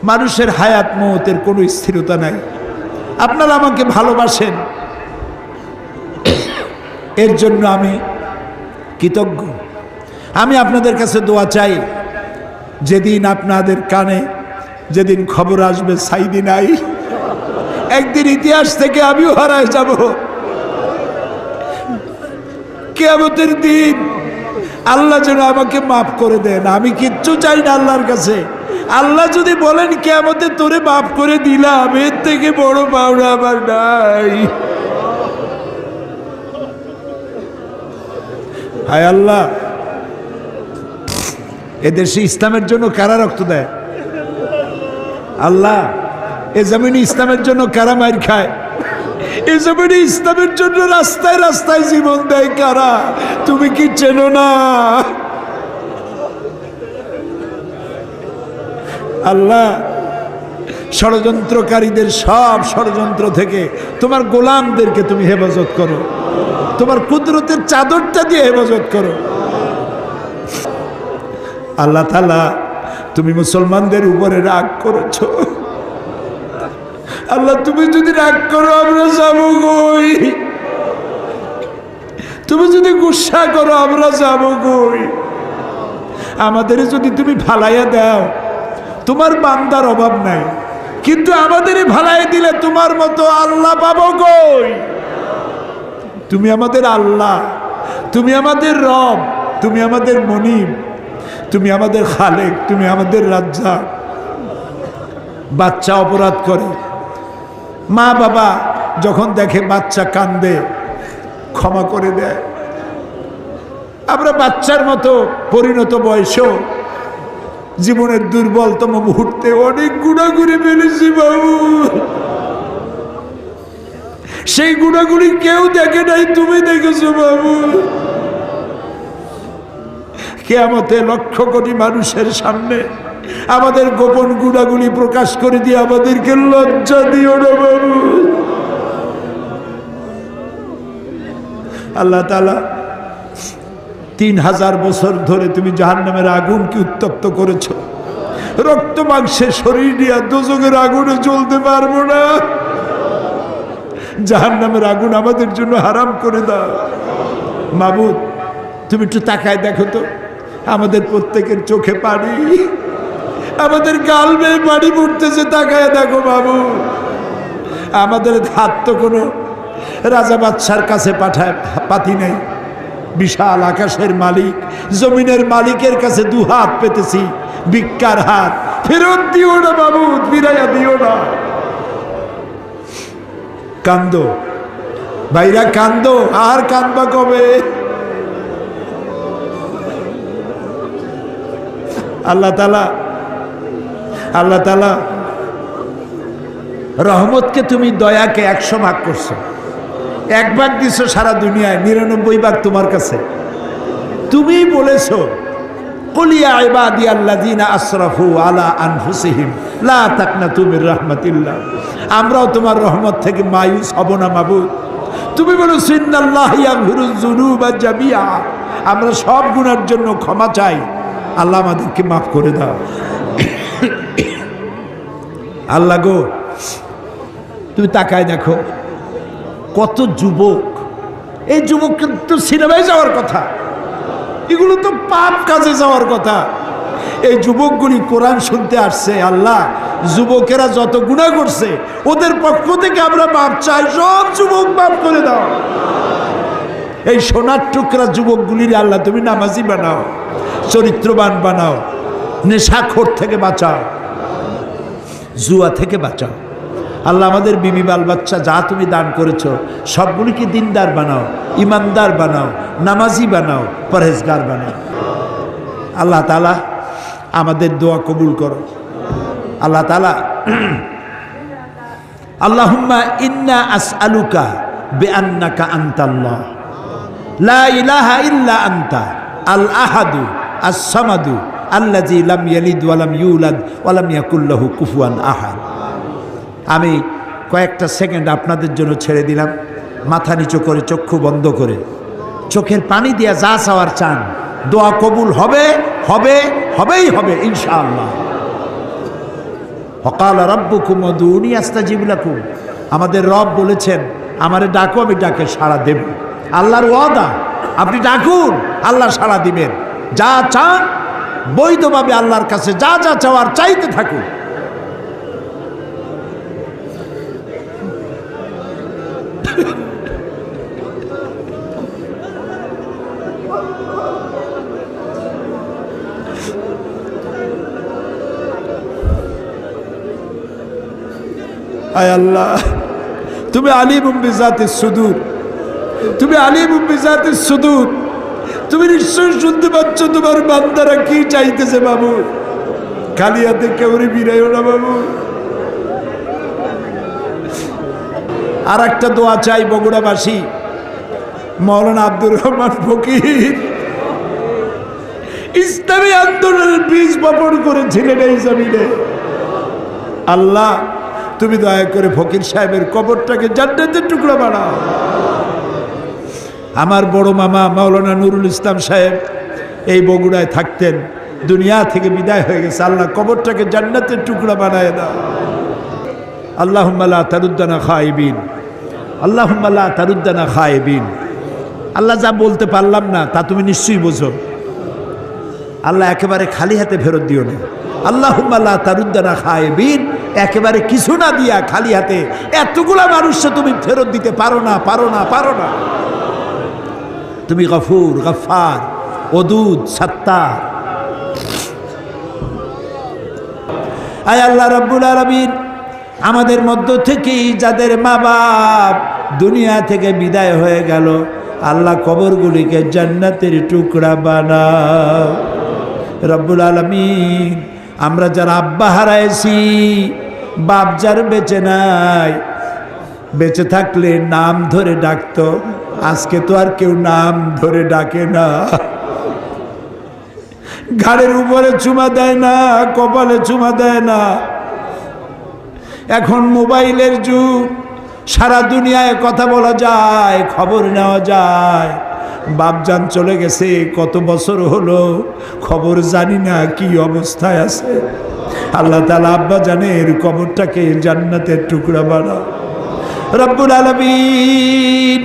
মানুষের হায়াত মওতের কোনো স্থিরতা নাই। আপনারা আমাকে ভালোবাসেন, এর জন্য আমি কৃতজ্ঞ। আমি আপনাদের কাছে দোয়া চাই, যেদিন আপনাদের কানে যেদিন খবর আসবে সাইদি নাই, একদিন ইতিহাস থেকে আমিও হারায় যাব। কিয়ামতের দিন আল্লাহ যেন আমাকে মাফ করে দেন। আমি কিচ্ছু চাই না আল্লাহর কাছে। আল্লাহ যদি বলেন কিয়ামতে তোরে মাফ করে দিলাম, এর থেকে বড় পাওনা আমার নাই। হায় আল্লাহ, এদেশে ইসলামের জন্য কারা রক্ত দেয়? আল্লাহ, এ জমিনে ইসলামের জন্য কারা মার খায়? এ জমিনে ইসলামের জন্য রাস্তায় রাস্তায় জীবন দেয় কারা? তুমি কি চেনো না? আল্লাহ, ষড়যন্ত্রকারীদের সব ষড়যন্ত্র থেকে তোমার গোলামদেরকে তুমি হেফাজত করো, তোমার কুদরতের চাদরটা দিয়ে হেফাজত করো। আল্লাহ তাআলা, তুমি মুসলমানদের উপরে রাগ করেছো। আল্লাহ, তুমি যদি রাগ করো আমরা যাবো কই? তুমি যদি গুসা করো আমরা যাবো কই? আমাদের যদি তুমি ভালাইয়া দাও, তোমার বান্দার অভাব নাই, কিন্তু আমাদেরই ভালাই দিলে তোমার মতো আল্লাহ পাবো কই? তুমি আমাদের আল্লাহ, তুমি আমাদের রব, তুমি আমাদের মনিব, তুমি আমাদের খালেক, তুমি আমাদের রাজ্জাক। বাচ্চা অপরাধ করে, মা বাবা যখন দেখে বাচ্চা কান্দে ক্ষমা করে দেয়। আমরা বাচ্চার মতো পরিণত বয়সেও জীবনের দুর্বলতম মুহূর্তে অনেক গুনাহ করে ফেলেছি বাবু। সেই গুনাহগুলি কেউ দেখে নাই, তুমি দেখেছো বাবু। কিয়ামতে লক্ষ কোটি মানুষের সামনে আমাদের গোপন গুনাহগুলি প্রকাশ করে দিয়ে আমাদেরকে লজ্জা দিও না বাবু। আল্লাহ তাআলা, 3000 বছর ধরে তুমি জাহান্নামের আগুনকে উত্তপ্ত করেছো। রক্ত মাংসের শরীর নিয়ে দোজখের আগুনে জ্বলতে পারবো না। জাহান্নামের আগুন আমাদের জন্য হারাম করে দাও। মাবুদ, তুমি একটু তাকায় দেখো তো, আমাদের প্রত্যেকের চোখে পানি, আমাদের গাল বেয়ে পানি পড়তেছে, তাকায় দেখো বাবু। আমাদের হাত তো কোনো রাজা বাদশার কাছে পাতি নেই। বিশাল আকাশের মালিক, জমিনের মালিকের কাছে 2 হাত পেতেছি, ভিক্ষার হাত। ফেরত দিও না বাবু, ফিরাইয়া দিও না। কান্দো ভাইরা, কান্দো। আর কান্দবা কবে? আল্লাহ তাআলা রহমতকে তুমি দয়াকে 100 ভাগ করছো। 1 ভাগ দিছো সারা দুনিয়ায়, 99 ভাগ তোমার কাছে। তুমি বলেছো, কুল ইয়া ইবাদিয়াল্লাযিনা আসরাফু আলা আনফুসিহিম লা তাকনাতু মির রাহমাতিল্লাহ। আমরাও তোমার রহমত থেকে মায়ুস হব না মাবুদ। তুমি বলেছো, ইন্নাল্লাহা ইয়াগফিরুয যুনুবা জামিআ। আমরা সব গুনার জন্য ক্ষমা চাই, আল্লাহ আমাদেরকে মাফ করে দাও। আল্লাহ গো, তুমি তাকায় দেখো কত যুবক। এই যুবক তো সিনেমায় যাওয়ার কথা, এগুলো তো পাপ কাজে যাওয়ার কথা। এই যুবকগুলি কোরআন শুনতে আসছে। আল্লাহ, যুবকেরা যত গুনাহ করছে ওদের পক্ষ থেকে আমরা মাপ চাই। সব যুবক মাফ করে দাও। এই সোনার টুকরা যুবকগুলির আল্লাহ তুমি নামাজি বানাও, চরিত্রবান বানাও, নেশাখোর থেকে বাঁচাও, জুয়া থেকে বাঁচাও। আল্লাহ, আমাদের বিবি বাল বাচ্চা যা তুমি দান করেছো সবগুলিকে দিনদার বানাও, ইমানদার বানাও, নামাজি বানাও, পরহেজগার বানাও। আল্লাহ তাআলা আমাদের দোয়া কবুল করো। আল্লাহ তাআলা, আল্লাহুম্মা ইন্না আসআলুকা বিআন্নাকা আনতাল্লাহ লা ইলাহা ইল্লা আনতা আল আহাদু আস-সামাদু আল্লাযী লাম ইয়ালিদ ওয়া লাম ইউলাদ ওয়া লাম ইয়াকুল লাহু কুফুয়ান আহাদ। আমি কয়েকটা সেকেন্ড আপনাদের জন্য ছেড়ে দিলাম। মাথা নিচু করে, চক্ষু বন্ধ করে, চোখের পানি দিয়া যা চাওয়ার চান, দোয়া কবুল হবে, হবে, হবেই হবে ইনশাআল্লাহ। ওয়াকালা রাব্বুকুম উদউনি আস্তাজিব লাকুম, আমাদের রব বলেছেন আমারে ডাকো, আমি ডাকে সাড়া দেব। আল্লাহর ওয়াদা, আপনি ডাকুন, আল্লাহ সাড়া দিবেন। যা চান বৈধভাবে আল্লাহর কাছে যা যা চাওয়ার চাইতে থাকুন। আয় আল্লাহ, তুমি আলিমুম বিজাতিস সুদূর, তুমি আলিমুম বিজাতিস সুদূর, তুমি নিশ্চয় শুনতে পাচ্ছ তোমার বান্দারা কি চাইতেছে বাবু। খালি হাতে কেউরে বিরাইও না বাবু। আর একটা দোয়া চাই বগুড়াবাসী, মাওলানা আব্দুর রহমান ফকির ইসলামী আন্দোলনের বীজ বপন করেছিলেন এই জমিনে। আল্লাহ তুমি দয়া করে ফকির সাহেবের কবরটাকে জান্নাতের টুকরা বানাও। আমার বড় মামা মাওলানা নুরুল ইসলাম সাহেব এই বগুড়ায় থাকতেন, দুনিয়া থেকে বিদায় হয়ে গেছে। আল্লাহ কবরটাকে জান্নাতের টুকরা বানায় দাও। আল্লাহুম্মা লা তারুদ্দানা খায়বিন, আল্লাহুম্মা লা তারুদ্দানা খায়বিন। আল্লাহ যা বলতে পারলাম না তা তুমি নিশ্চয়ই বোঝো। আল্লাহ একেবারে খালি হাতে ফেরত দিও না। আল্লাহুম্মা লা তারুদ্দানা খায়বিন, একেবারে কিছু না দিয়া খালি হাতে এতগুলা মানুষকে তুমি ফেরত দিতে পারো না, পারো না, পারো না। তুমি গফুর, গফফার, ওদুদ, সাত্তার। আয় আল্লাহ রাব্বুল আলামিন, আমাদের মধ্য থেকেই যাদের মা বাপ দুনিয়া থেকে বিদায় হয়ে গেল, আল্লাহ কবরগুলিকে জান্নাতের টুকরা বানাও রব্বুল আলামিন। আমরা যারা আব্বা হারাইছি, বাপ যার বেঁচে নাই, বেঁচে থাকলে নাম ধরে ডাকতো, আজকে তো আর কেউ নাম ধরে ডাকে না। ঘাড়ের উপরে চুমা দেয় না, কপালে চুমা দেয় না। এখন মোবাইলের যুগ, সারা দুনিয়ায় কথা বলা যায়, খবর নেওয়া যায়। বাপজান চলে গেছে কত বছর হলো, খবর জানি না কি অবস্থায় আছে। আল্লাহ তাআলা আব্বা জানের কবরটাকে জান্নাতের টুকরা বানাও রব্বুল আলামিন।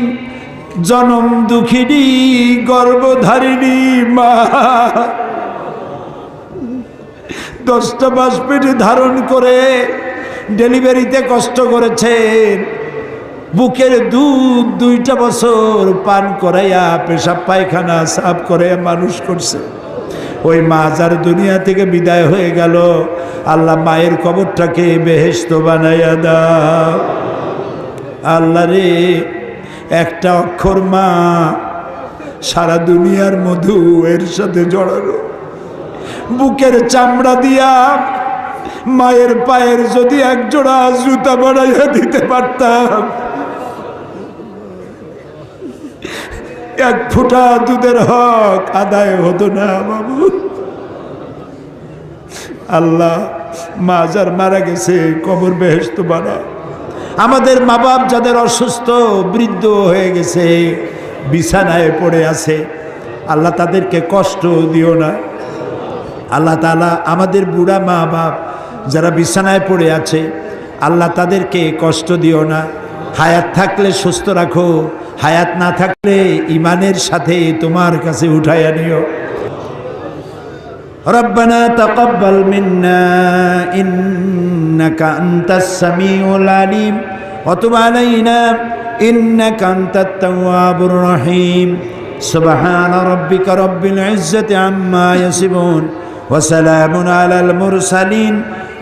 জনম দুঃখিনী গর্ভধারিণী মা 10টা মাস পেটে ধারণ করে ডেলিভারিতে কষ্ট করেছেন, বুকের দুধ 2টা বছর পান করাইয়া পেশাব পায়খানা সাফ করাইয়া মানুষ করছে। ওই মা যার দুনিয়া থেকে বিদায় হয়ে গেল, আল্লাহ মায়ের কবরটাকে বেহেশত বানাইয়া দাও। আল্লাহ রে, একটা অক্ষর মা সারা দুনিয়ার মধু এর সাথে জড়ানো। বুকের চামড়া দিয়া মায়ের পায়ের যদি এক জোড়া জুতা বানাইয়া দিতে পারতাম, এক ফোঁটা দুধের হক আদায় হতো না বাবু। আল্লাহ মা যার মারা গেছে কবর বেহেশত বানাও। আমাদের মা বাপ যাদের অসুস্থ, বৃদ্ধ হয়ে গেছে, বিছানায় পড়ে আছে, আল্লাহ তাদেরকে কষ্ট দিও না। আল্লাহ তাআলা আমাদের বুড়া মা বাপ যারা বিছানায় পড়ে আছে, আল্লাহ তাদেরকে কষ্ট দিও না। হায়াত থাকলে সুস্থ রাখো, হায়াত না থাকলে ইমানের সাথে তোমার কাছে উঠাইয়া নিও। রব্বানা তাকাব্বাল মিন্না ইন্নাকা আনতাস সামিউল আলিম ওয়া তুব আলাইনা ইন্নাকা আনতাত তাওয়াবুর রহিম। সুবহানা রাব্বিকা রাব্বিল ইজ্জাতি আম্মা ইয়াসিফুন ওয়া সালামুন আলাল মুরসালিন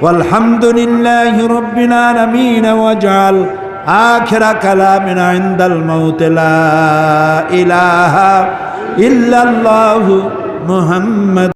ওয়ালহামদুলিল্লাহি রাব্বিল আলামিন। ওয়াজআল আখিরা কালামিনা ইনদাল মাউত লা ইলাহা ইল্লাল্লাহু মুহাম্মাদ।